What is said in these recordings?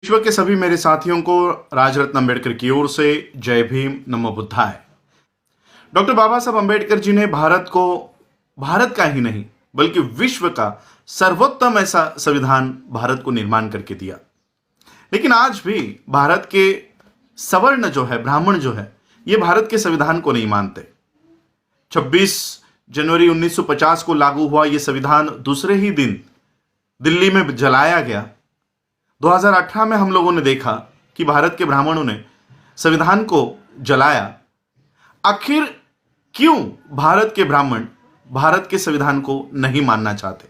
विश्व के सभी मेरे साथियों को राजरत्न अंबेडकर की ओर से जय भीम, नमो बुद्धाय। डॉक्टर बाबा साहब अंबेडकर जी ने भारत का ही नहीं बल्कि विश्व का सर्वोत्तम ऐसा संविधान भारत को निर्माण करके दिया। लेकिन आज भी भारत के सवर्ण जो है, ब्राह्मण जो है, ये भारत के संविधान को नहीं मानते। 26 जनवरी 1950 को लागू हुआ यह संविधान दूसरे ही दिन दिल्ली में जलाया गया। 2018 में हम लोगों ने देखा कि भारत के ब्राह्मणों ने संविधान को जलाया। आखिर क्यों भारत के ब्राह्मण भारत के संविधान को नहीं मानना चाहते?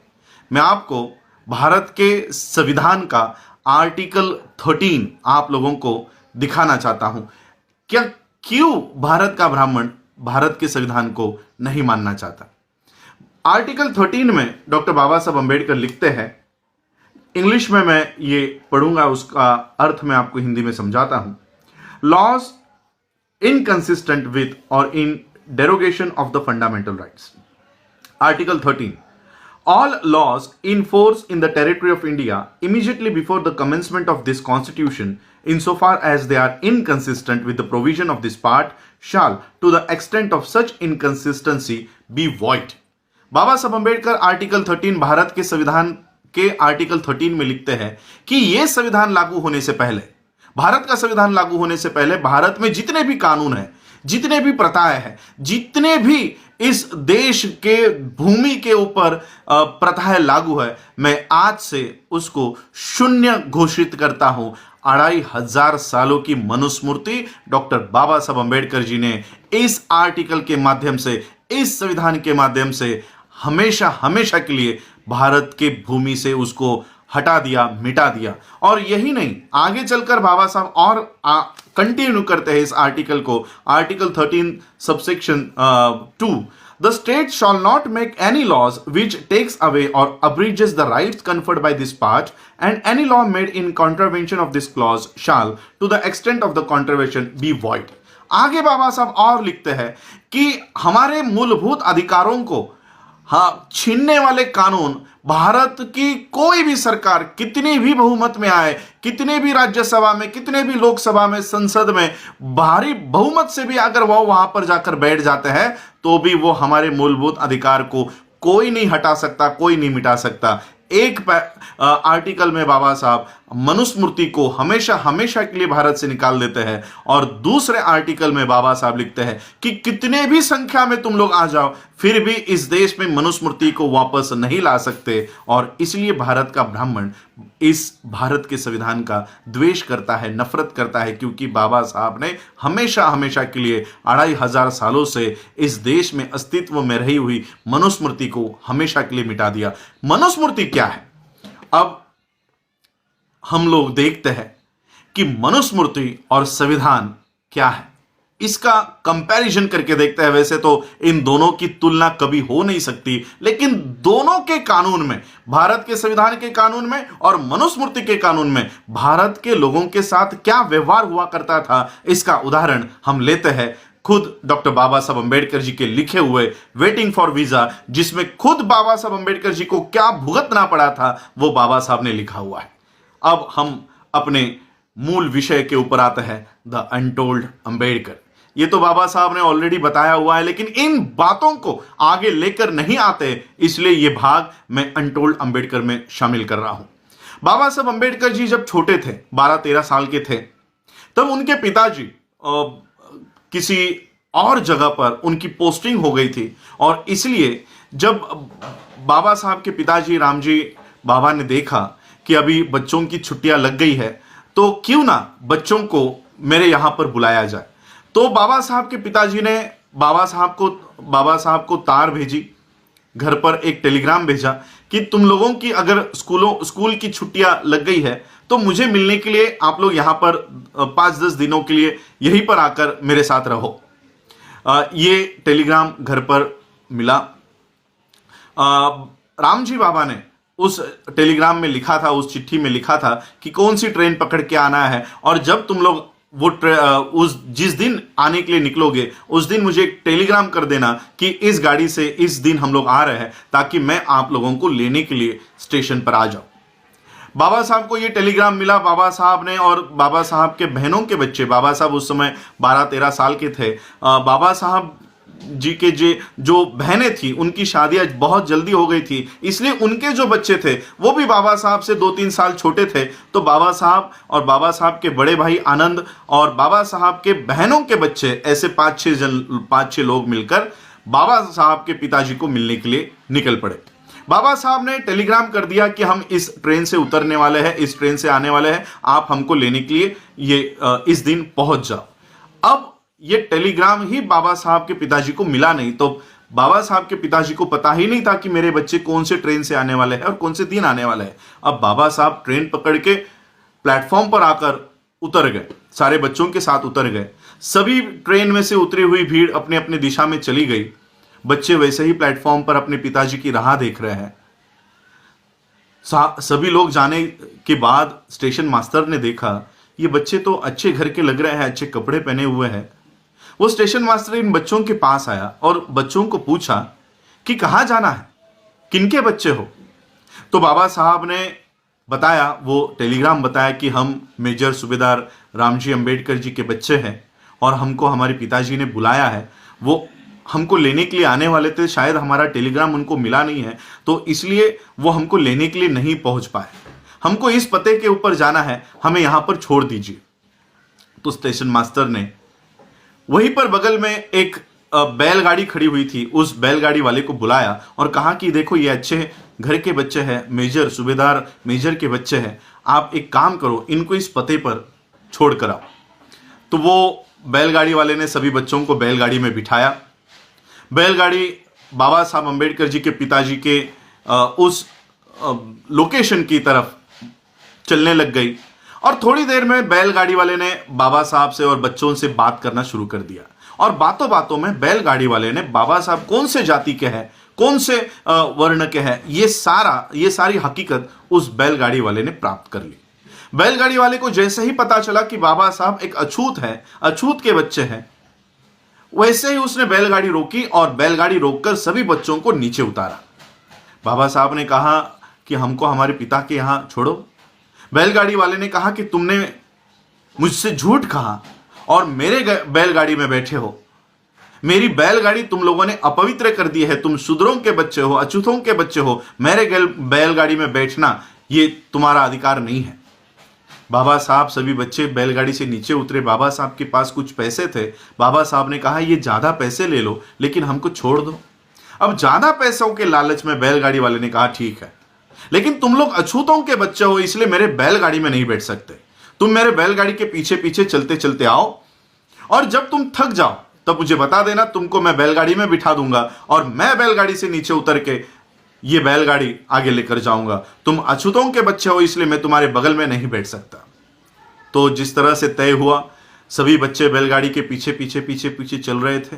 मैं आपको भारत के संविधान का आर्टिकल 13 आप लोगों को दिखाना चाहता हूं। क्यों भारत का ब्राह्मण भारत के संविधान को नहीं मानना चाहता? आर्टिकल 13 में डॉक्टर बाबा साहब अंबेडकर लिखते हैं, इंग्लिश में मैं ये पढ़ूंगा, उसका अर्थ मैं आपको हिंदी में समझाता हूं। लॉज इनकंसिस्टेंट विथ और in derogation of the fundamental rights. Article 13, all laws in force in the territory of India immediately before the commencement of this constitution, insofar as they are inconsistent with the provision of this part, shall to the extent of such inconsistency be void। बाबा साहब Ambedkar article 13 Bharat के संविधान के article 13 में लिखते हैं कि यह संविधान लागू होने से पहले, भारत का संविधान लागू होने से पहले भारत में जितने भी कानून हैं, जितने भी प्रथाएं हैं, जितने भी इस देश के भूमि के ऊपर प्रथाएं लागू है, मैं आज से उसको शून्य घोषित करता हूं। 2500 सालों की मनुस्मृति डॉक्टर बाबा साहब अंबेडकर जी ने इस आर्टिकल के माध्यम से, इस संविधान के माध्यम से हमेशा हमेशा के लिए भारत के भूमि से उसको हटा दिया, मिटा दिया। और यही नहीं, आगे चलकर बाबा साहब और कंटिन्यू करते हैं इस आर्टिकल को। Article 13 subsection 2, the state shall not make any laws which takes away और abridges the rights conferred by this part, and any law made in contravention of this clause shall to the extent of the contravention be void. आगे बाबा साहब और लिखते हैं कि हमारे मूलभूत अधिकारों को छीनने वाले कानून भारत की कोई भी सरकार कितनी भी बहुमत में आए, कितने भी राज्यसभा में, कितने भी लोकसभा में, संसद में भारी बहुमत से भी अगर वो वहां पर जाकर बैठ जाते हैं तो भी वो हमारे मूलभूत अधिकार को कोई नहीं हटा सकता, कोई नहीं मिटा सकता। एक आर्टिकल में बाबा साहब मनुस्मृति को हमेशा हमेशा के लिए भारत से निकाल देते हैं, और दूसरे आर्टिकल में बाबा साहब लिखते हैं कि कितने भी संख्या में तुम लोग आ जाओ, फिर भी इस देश में मनुस्मृति को वापस नहीं ला सकते। और इसलिए भारत का ब्राह्मण इस भारत के संविधान का द्वेष करता है, नफरत करता है, क्योंकि बाबा साहब ने हमेशा हमेशा के लिए 2500 सालों से इस देश में अस्तित्व में रही हुई मनुस्मृति को हमेशा के लिए मिटा दिया। मनुस्मृति क्या है? अब हम लोग देखते हैं कि मनुस्मृति और संविधान क्या है, इसका कंपैरिजन करके देखते हैं। वैसे तो इन दोनों की तुलना कभी हो नहीं सकती, लेकिन दोनों के कानून में, भारत के संविधान के कानून में और मनुस्मृति के कानून में भारत के लोगों के साथ क्या व्यवहार हुआ करता था, इसका उदाहरण हम लेते हैं खुद डॉक्टर बाबा साहब अंबेडकर जी के लिखे हुए वेटिंग फॉर वीजा, जिसमें खुद बाबा साहब अंबेडकर जी को क्या भुगतना पड़ा था वो बाबा साहब ने लिखा हुआ है। अब हम अपने मूल विषय के ऊपर आते हैं, द अनटोल्ड अंबेडकर। ये तो बाबा साहब ने ऑलरेडी बताया हुआ है, लेकिन इन बातों को आगे लेकर नहीं आते, इसलिए यह भाग मैं अनटोल्ड अंबेडकर में शामिल कर रहा हूं। बाबा साहब अंबेडकर जी जब छोटे थे, 12-13 साल के थे, तब उनके पिताजी किसी और जगह पर उनकी पोस्टिंग हो गई थी, और इसलिए जब बाबा साहब के पिताजी रामजी बाबा ने देखा कि अभी बच्चों की छुट्टियां लग गई है, तो क्यों ना बच्चों को मेरे यहां पर बुलाया जाए। तो बाबा साहब के पिताजी ने बाबा साहब को तार भेजी, घर पर एक टेलीग्राम भेजा कि तुम लोगों की अगर स्कूल की छुट्टियां लग गई है तो मुझे मिलने के लिए आप लोग यहां पर 5-10 दिनों के लिए यहीं पर आकर मेरे साथ रहो। ये टेलीग्राम घर पर मिला। रामजी बाबा ने उस टेलीग्राम में लिखा था, उस चिट्ठी में लिखा था कि कौन सी ट्रेन पकड़ के आना है, और जब तुम लोग उस जिस दिन आने के लिए निकलोगे उस दिन मुझे एक टेलीग्राम कर देना कि इस गाड़ी से इस दिन हम लोग आ रहे हैं, ताकि मैं आप लोगों को लेने के लिए स्टेशन पर आ जाऊं। बाबा साहब को ये टेलीग्राम मिला। बाबा साहब ने और बाबा साहब के बहनों के बच्चे, बाबा साहब उस समय 12-13 साल के थे, बाबा साहब जी के जो बहनें थी उनकी शादियां बहुत जल्दी हो गई थी, इसलिए उनके जो बच्चे थे वो भी बाबा साहब से 2-3 साल छोटे थे। तो बाबा साहब और बाबा साहब के बड़े भाई आनंद और बाबा साहब के बहनों के बच्चे, ऐसे 5-6 लोग मिलकर बाबा साहब के पिताजी को मिलने के लिए निकल पड़े। बाबा साहब ने टेलीग्राम कर दिया कि हम इस ट्रेन से उतरने वाले हैं, इस ट्रेन से आने वाले हैं, आप हमको लेने के लिए इस दिन पहुंच जाओ। अब ये टेलीग्राम ही बाबा साहब के पिताजी को मिला नहीं, तो बाबा साहब के पिताजी को पता ही नहीं था कि मेरे बच्चे कौन से ट्रेन से आने वाले हैं और कौन से दिन आने वाले हैं। अब बाबा साहब ट्रेन पकड़ के प्लेटफॉर्म पर आकर उतर गए, सारे बच्चों के साथ उतर गए। सभी ट्रेन में से उतरी हुई भीड़ अपने अपने दिशा में चली गई। बच्चे वैसे ही प्लेटफॉर्म पर अपने पिताजी की राह देख रहे हैं। सभी लोग जाने के बाद स्टेशन मास्टर ने देखा ये बच्चे तो अच्छे घर के लग रहे हैं, अच्छे कपड़े पहने हुए हैं। वो स्टेशन मास्टर इन बच्चों के पास आया और बच्चों को पूछा कि कहाँ जाना है, किनके बच्चे हो। तो बाबा साहब ने बताया, वो टेलीग्राम बताया कि हम मेजर सूबेदार रामजी अंबेडकर जी के बच्चे हैं और हमको हमारे पिताजी ने बुलाया है। वो हमको लेने के लिए आने वाले थे, शायद हमारा टेलीग्राम उनको मिला नहीं है तो इसलिए वो हमको लेने के लिए नहीं पहुंच पाए। हमको इस पते के ऊपर जाना है, हमें यहां पर छोड़ दीजिए। तो स्टेशन मास्टर ने वहीं पर बगल में एक बैलगाड़ी खड़ी हुई थी, उस बैलगाड़ी वाले को बुलाया और कहा कि देखो ये अच्छे घर के बच्चे हैं, मेजर सूबेदार मेजर के बच्चे हैं, आप एक काम करो, इनको इस पते पर छोड़ कर आओ। तो वो बैलगाड़ी वाले ने सभी बच्चों को बैलगाड़ी में बिठाया। बैलगाड़ी बाबा साहब अंबेडकर जी के पिताजी के उस लोकेशन की तरफ चलने लग गई और थोड़ी देर में बैलगाड़ी वाले ने बाबा साहब से और बच्चों से बात करना शुरू कर दिया। और बातों बातों में बैलगाड़ी वाले ने बाबा साहब कौन से जाति के हैं, कौन से वर्ण के हैं, ये सारी हकीकत उस बैलगाड़ी वाले ने प्राप्त कर ली। बैलगाड़ी वाले को जैसे ही पता चला कि बाबा साहब एक अछूत है, अछूत के बच्चे हैं, वैसे ही उसने बैलगाड़ी रोकी और बैलगाड़ी रोककर सभी बच्चों को नीचे उतारा। बाबा साहब ने कहा कि हमको हमारे पिता के यहां छोड़ो। बैलगाड़ी वाले ने कहा कि तुमने मुझसे झूठ कहा और मेरे बैलगाड़ी में बैठे हो। मेरी बैलगाड़ी तुम लोगों ने अपवित्र कर दी है, तुम शूद्रों के बच्चे हो, अछूतों के बच्चे हो, मेरे बैलगाड़ी में बैठना ये तुम्हारा अधिकार नहीं है। बाबा साहब सभी बच्चे बैलगाड़ी से नीचे उतरे। बाबा साहब के पास कुछ पैसे थे। बाबा साहब ने कहा ये ज्यादा पैसे ले लो लेकिन हमको छोड़ दो। अब ज्यादा पैसों के लालच में बैलगाड़ी वाले ने कहा ठीक है, लेकिन तुम लोग अछूतों के बच्चे हो इसलिए मेरे बैलगाड़ी में नहीं बैठ सकते। तुम मेरे बैलगाड़ी के पीछे पीछे चलते चलते आओ और जब तुम थक जाओ तब मुझे बता देना, तुमको मैं बैलगाड़ी में बिठा दूंगा और मैं बैलगाड़ी से नीचे उतर के ये बैलगाड़ी आगे लेकर जाऊंगा। तुम अछूतों के बच्चे हो इसलिए मैं तुम्हारे बगल में नहीं बैठ सकता। तो जिस तरह से तय हुआ, सभी बच्चे बैलगाड़ी के पीछे पीछे पीछे पीछे चल रहे थे।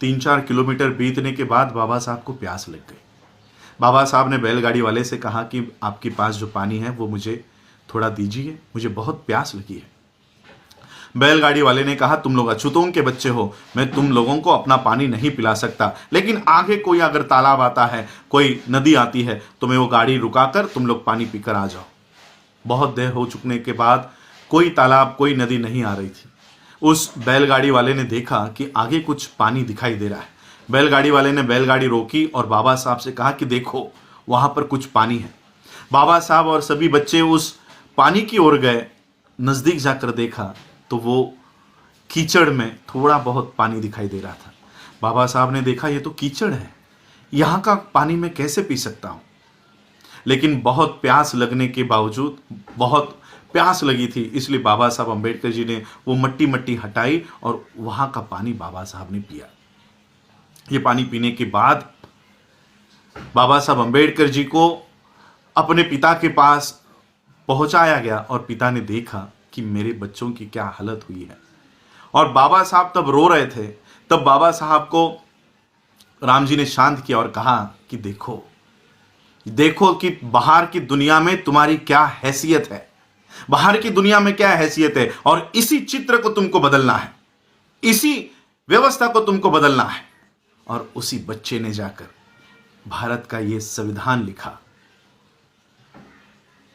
3-4 किलोमीटर बीतने के बाद बाबा साहब को प्यास लग गई। बाबा साहब ने बैलगाड़ी वाले से कहा कि आपके पास जो पानी है वो मुझे थोड़ा दीजिए, मुझे बहुत प्यास लगी है। बैलगाड़ी वाले ने कहा तुम लोग अछूतों के बच्चे हो, मैं तुम लोगों को अपना पानी नहीं पिला सकता, लेकिन आगे कोई अगर तालाब आता है, कोई नदी आती है तो मैं वो गाड़ी रुकाकर तुम लोग पानी पीकर आ जाओ। बहुत देर हो चुकने के बाद कोई तालाब, कोई नदी नहीं आ रही थी। उस बैलगाड़ी वाले ने देखा कि आगे कुछ पानी दिखाई दे रहा है। बैलगाड़ी वाले ने बैलगाड़ी रोकी और बाबा साहब से कहा कि देखो वहां पर कुछ पानी है। बाबा साहब और सभी बच्चे उस पानी की ओर गए। नजदीक जाकर देखा तो वो कीचड़ में थोड़ा बहुत पानी दिखाई दे रहा था। बाबा साहब ने देखा ये तो कीचड़ है, यहाँ का पानी मैं कैसे पी सकता हूँ। लेकिन बहुत प्यास लगने के बावजूद, बहुत प्यास लगी थी, इसलिए बाबा साहब अंबेडकर जी ने वो मट्टी हटाई और वहां का पानी बाबा साहब ने पिया। ये पानी पीने के बाद बाबा साहब अंबेडकर जी को अपने पिता के पास पहुंचाया गया और पिता ने देखा कि मेरे बच्चों की क्या हालत हुई है। और बाबा साहब तब रो रहे थे। तब बाबा साहब को राम जी ने शांत किया और कहा कि देखो देखो कि बाहर की दुनिया में तुम्हारी क्या हैसियत है, बाहर की दुनिया में क्या हैसियत है, और इसी चित्र को तुमको बदलना है, इसी व्यवस्था को तुमको बदलना है। और उसी बच्चे ने जाकर भारत का यह संविधान लिखा।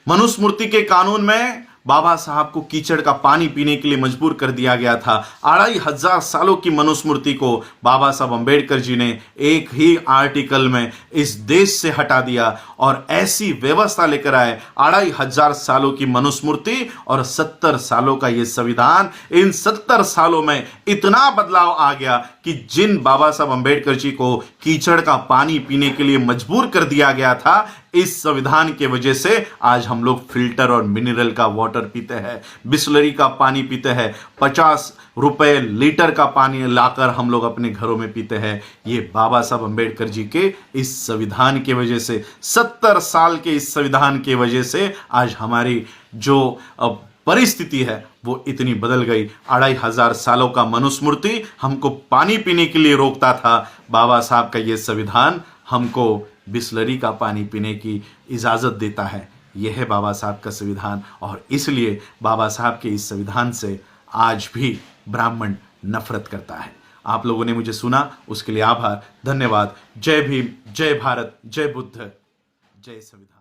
मनुस्मृति के कानून में बाबा साहब को कीचड़ का पानी पीने के लिए मजबूर कर दिया गया था। 2500 सालों की मनुस्मृति को बाबा साहब अंबेडकर जी ने एक ही आर्टिकल में इस देश से हटा दिया और ऐसी व्यवस्था लेकर आए। 2500 सालों की मनुस्मृति और 70 सालों का यह संविधान, इन 70 सालों में इतना बदलाव आ गया कि जिन बाबा साहब अंबेडकर जी को कीचड़ का पानी पीने के लिए मजबूर कर दिया गया था, इस संविधान के वजह से आज हम लोग फिल्टर और मिनरल का वाटर पीते हैं, बिस्लरी का पानी पीते हैं, 50 रुपए लीटर का पानी लाकर हम लोग अपने घरों में पीते हैं। ये बाबा साहब अंबेडकर जी के इस संविधान की वजह से, 70 साल के इस संविधान की वजह से आज हमारी जो परिस्थिति है वो इतनी बदल गई। 2500 सालों का मनुस्मृति हमको पानी पीने के लिए रोकता था, बाबा साहब का ये संविधान हमको बिस्लरी का पानी पीने की इजाज़त देता है। यह है बाबा साहब का संविधान और इसलिए बाबा साहब के इस संविधान से आज भी ब्राह्मण नफरत करता है। आप लोगों ने मुझे सुना, उसके लिए आभार, धन्यवाद। जय भीम, जय भारत, जय बुद्ध, जय संविधान।